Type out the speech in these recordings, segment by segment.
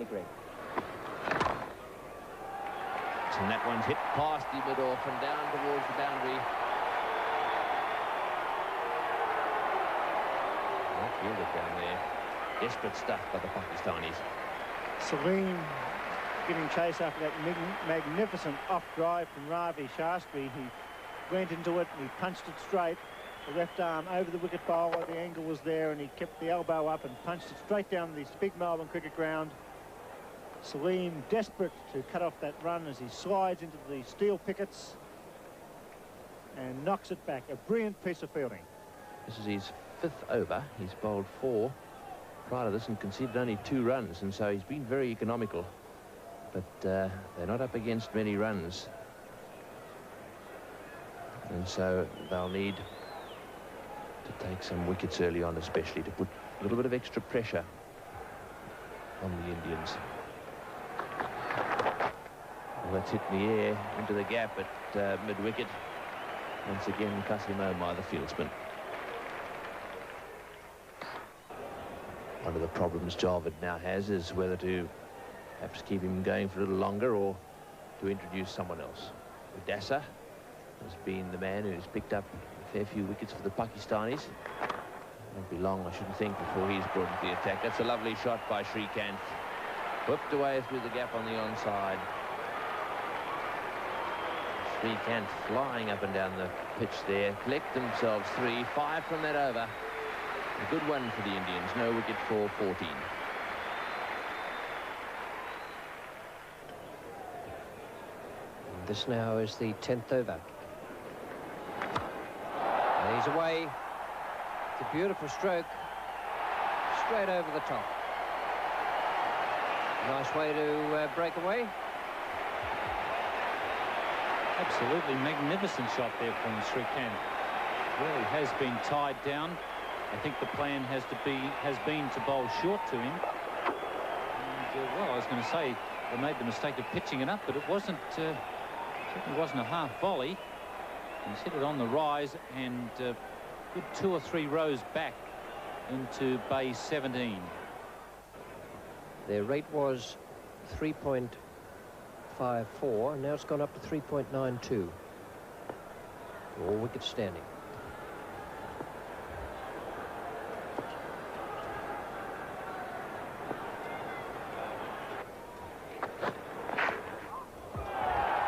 Greg. And that one's hit past the mid-off and down towards the boundary. Well fielded down there. Desperate stuff by the Pakistanis. Salim giving chase after that magnificent off drive from Ravi. Shastri, he went into it and he punched it straight. The left arm over the wicket bowler. The angle was there and he kept the elbow up and punched it straight down this big Melbourne cricket ground. Salim desperate to cut off that run as he slides into the steel pickets and knocks it back. A brilliant piece of fielding. This is his 5th over. He's bowled 4 prior to this and conceded only 2 runs, and so he's been very economical. But they're not up against many runs. And so they'll need to take some wickets early on, especially to put a little bit of extra pressure on the Indians. Well, that's hit in the air into the gap at mid-wicket. Once again, Qasim Omar, the fieldsman. One of the problems Javed now has is whether to perhaps keep him going for a little longer or to introduce someone else. Udasa has been the man who's picked up a fair few wickets for the Pakistanis. Won't be long, I shouldn't think, before he's brought into the attack. That's a lovely shot by Srikkanth. Whipped away through the gap on the onside. Srikkanth flying up and down the pitch there. Collect themselves 3, 5 from that over. A good one for the Indians. No wicket for 14. And this now is the 10th over. And he's away. It's a beautiful stroke. Straight over the top. Nice way to break away. Absolutely magnificent shot there from Srikkanth. Really has been tied down. I think the plan has been to bowl short to him. And, well, I was going to say they made the mistake of pitching it up, but it wasn't. Certainly wasn't a half volley. He's hit it on the rise and good 2 or 3 rows back into base 17. Their rate was 3.54, and now it's gone up to 3.92. All wickets standing.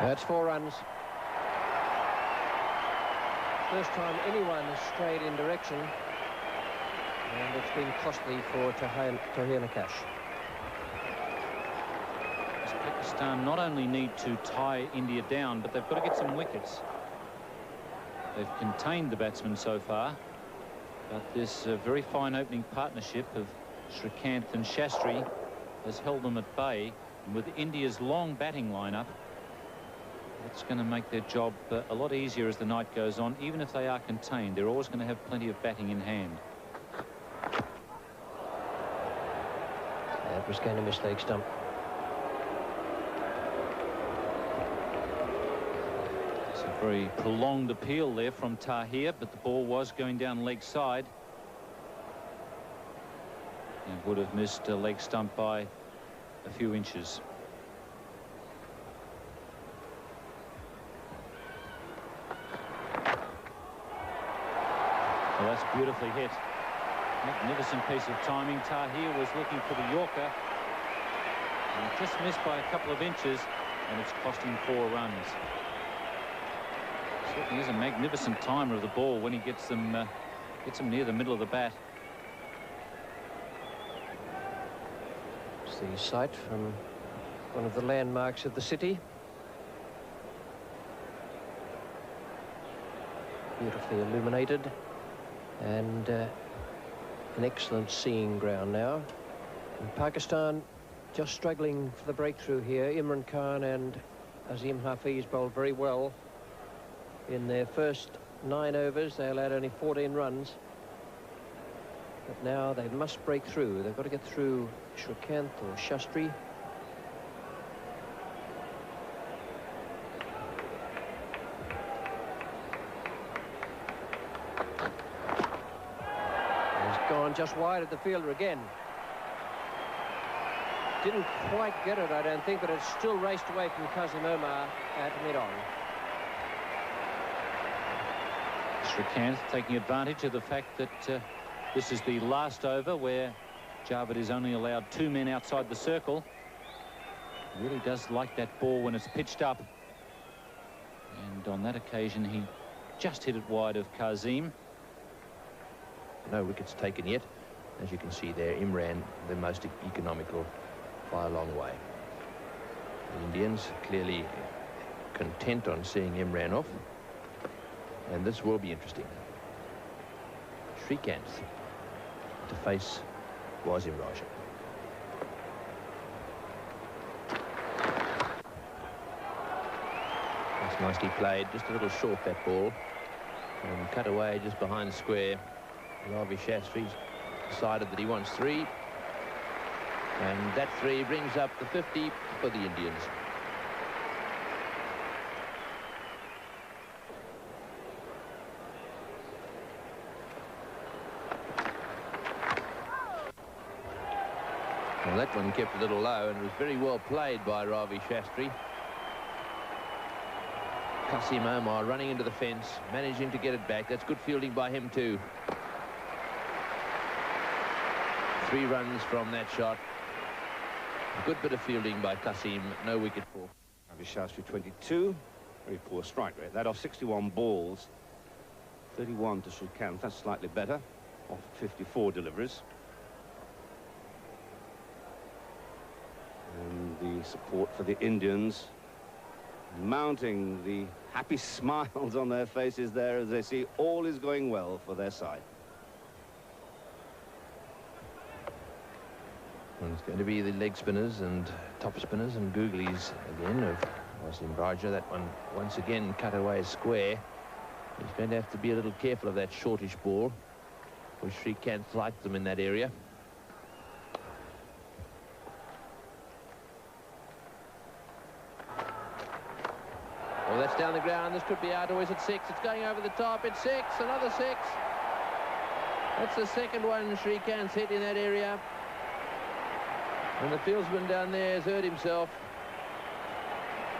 That's 4 runs. First time anyone has strayed in direction, and it's been costly for Tahir Nakash. Pakistan not only need to tie India down, but they've got to get some wickets. They've contained the batsmen so far, but this very fine opening partnership of Srikkanth and Shastri has held them at bay. And with India's long batting lineup, it's going to make their job a lot easier as the night goes on. Even if they are contained, they're always going to have plenty of batting in hand. That was going to miss leg stump. It's a very prolonged appeal there from Tahir, but the ball was going down leg side. And would have missed a leg stump by a few inches. Well, that's beautifully hit. Magnificent piece of timing. Tahir was looking for the Yorker. And just missed by a couple of inches, and it's cost him 4 runs. Certainly is a magnificent timer of the ball when he gets them near the middle of the bat. It's the sight from one of the landmarks of the city. Beautifully illuminated. And an excellent seeing ground now. And Pakistan just struggling for the breakthrough here. Imran Khan and Azim Hafiz bowled very well. In their first 9 overs, they allowed only 14 runs. But now they must break through. They've got to get through Srikkanth or Shastri. Just wide of the fielder again. Didn't quite get it, I don't think, but it still raced away from Kazim Omar at mid-on. Srikkanth taking advantage of the fact that this is the last over where Javed is only allowed 2 men outside the circle. Really does like that ball when it's pitched up. And on that occasion, he just hit it wide of Kazim. No wickets taken yet. As you can see there, Imran, the most economical by a long way. The Indians clearly content on seeing Imran off. And this will be interesting. Srikkanth to face Wasim Raja. That's nicely played, just a little short that ball, and cut away just behind the square. Ravi Shastri's decided that he wants 3, and that 3 brings up the 50 for the Indians. Well, that one kept a little low, and it was very well played by Ravi Shastri. Kazim Omar running into the fence, managing to get it back. That's good fielding by him too. 3 runs from that shot. A good bit of fielding by Kazim. No wicket for Ravi Shastri 22. Very poor strike rate. That off 61 balls. 31 to Srikkanth. That's slightly better. Off 54 deliveries. And the support for the Indians mounting, the happy smiles on their faces there as they see all is going well for their side. And it's going to be the leg spinners and top spinners and googlies again of Wasim Raja. That one once again cut away square. He's going to have to be a little careful of that shortish ball, which Srikkanth liked them in that area. Oh, that's down the ground. This could be out. Or is it 6? It's going over the top. It's 6. Another 6. That's the second one Srikkanth's hit in that area. And the fieldsman down there has hurt himself.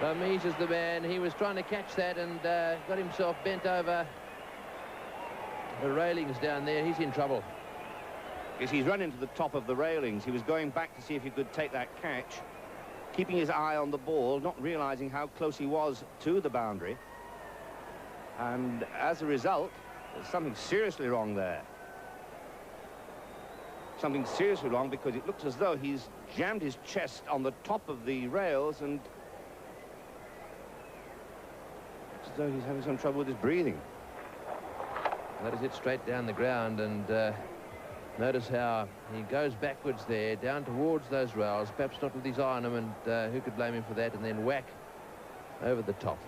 Ramesh is the man. He was trying to catch that and got himself bent over the railings down there. He's in trouble. Yes, he's run into the top of the railings. He was going back to see if he could take that catch, keeping his eye on the ball, not realizing how close he was to the boundary. And as a result, there's something seriously wrong there. Something seriously wrong, because it looks as though he's jammed his chest on the top of the rails, and looks as though he's having some trouble with his breathing. That is it straight down the ground, and notice how he goes backwards there, down towards those rails, perhaps not with his eye on them, and who could blame him for that, and then whack over the top.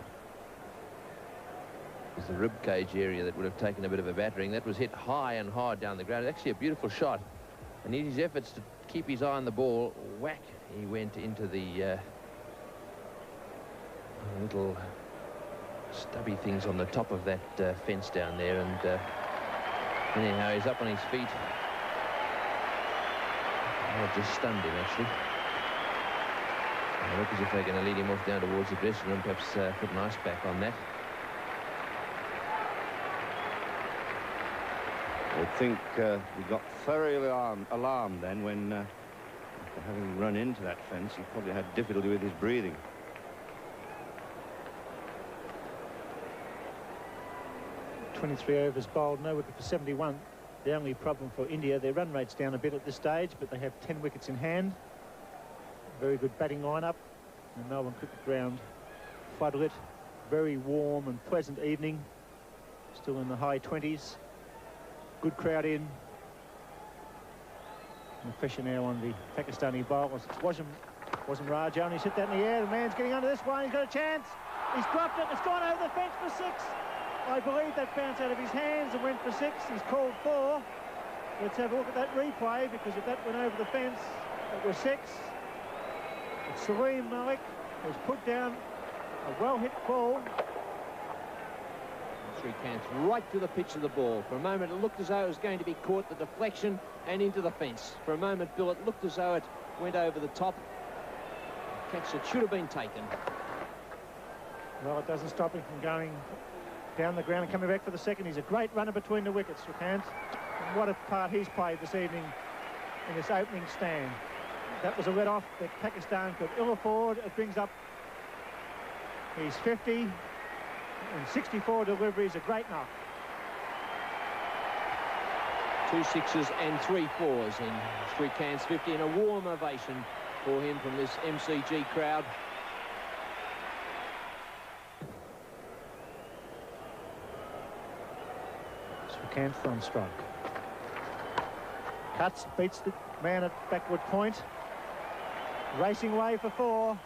It's the rib cage area that would have taken a bit of a battering. That was hit high and hard down the ground. It's actually a beautiful shot. And in his efforts to keep his eye on the ball, whack, he went into the little stubby things on the top of that fence down there, and anyhow, he's up on his feet. Oh, just stunned him, actually. It looks as if they're going to lead him off down towards the dressing room, perhaps put an ice pack on that. I think he got thoroughly alarmed then when, after having run into that fence, he probably had difficulty with his breathing. .23 overs bowled, no wicket for 71. The only problem for India, their run rate's down a bit at this stage, but they have 10 wickets in hand. Very good batting lineup. The Melbourne cricket ground floodlit. Very warm and pleasant evening. Still in the high 20s. Good crowd in. And the pressure now on the Pakistani bowlers. It's Wasim Raja, and he's hit that in the air. The man's getting under this one. He's got a chance. He's dropped it. It's gone over the fence for 6. I believe that bounced out of his hands and went for 6. He's called 4. Let's have a look at that replay, because if that went over the fence, it was 6. But Salim Malik has put down a well-hit ball. Srikkanth right to the pitch of the ball. For a moment, it looked as though it was going to be caught, the deflection, and into the fence. For a moment, Bill, it looked as though it went over the top. catch that should have been taken. Well, it doesn't stop him from going down the ground and coming back for the second. He's a great runner between the wickets, Srikkanth. And what a part he's played this evening in this opening stand. That was a let-off that Pakistan could ill afford. It brings up his 50 and 64 deliveries, a great knock. 2 sixes and 3 fours in Srikkanth's 50, and a warm ovation for him from this MCG crowd. Srikkanth on strike. Cuts, beats the man at backward point. Racing away for 4.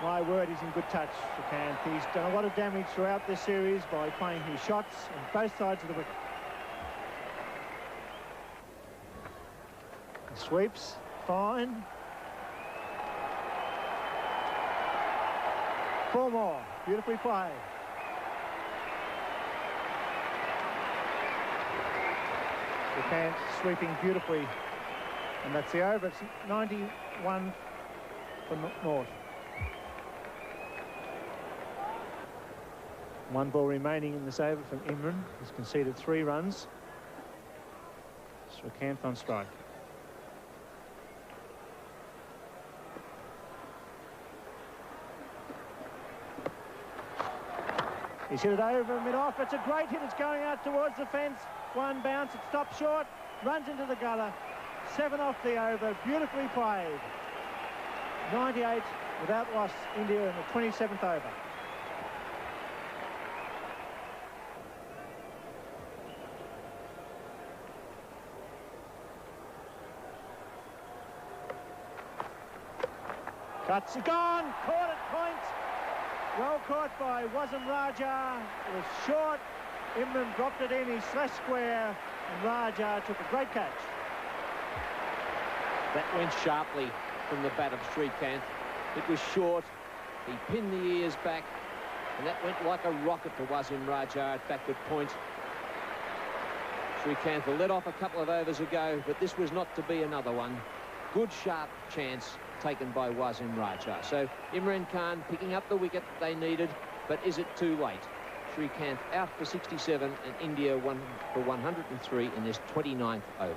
My word, he's in good touch, Srikkanth. He's done a lot of damage throughout this series by playing his shots on both sides of the wicket. He sweeps, fine. 4 more, beautifully played. Srikkanth sweeping beautifully, and that's the over. It's 91 for North. 1 ball remaining in this over from Imran. He's conceded 3 runs. Srikkanth on strike. He's hit it over mid-off. It's a great hit. It's going out towards the fence. 1 bounce. It stops short. Runs into the gutter. 7 off the over. Beautifully played. 98 without loss. India in the 27th over. Cuts. Gone. Caught at point. Well caught by Wasim Raja. It was short. Imran dropped it in. He slashed square, and Raja took a great catch. That went sharply from the bat of Srikkanth. It was short. He pinned the ears back, and that went like a rocket to Wasim Raja at backward point. Srikkanth let off a couple of overs ago, but this was not to be another one. Good sharp chance taken by Wasim Raja. So Imran Khan picking up the wicket they needed, but is it too late? Srikkanth out for 67 and India won for 103 in this 29th over.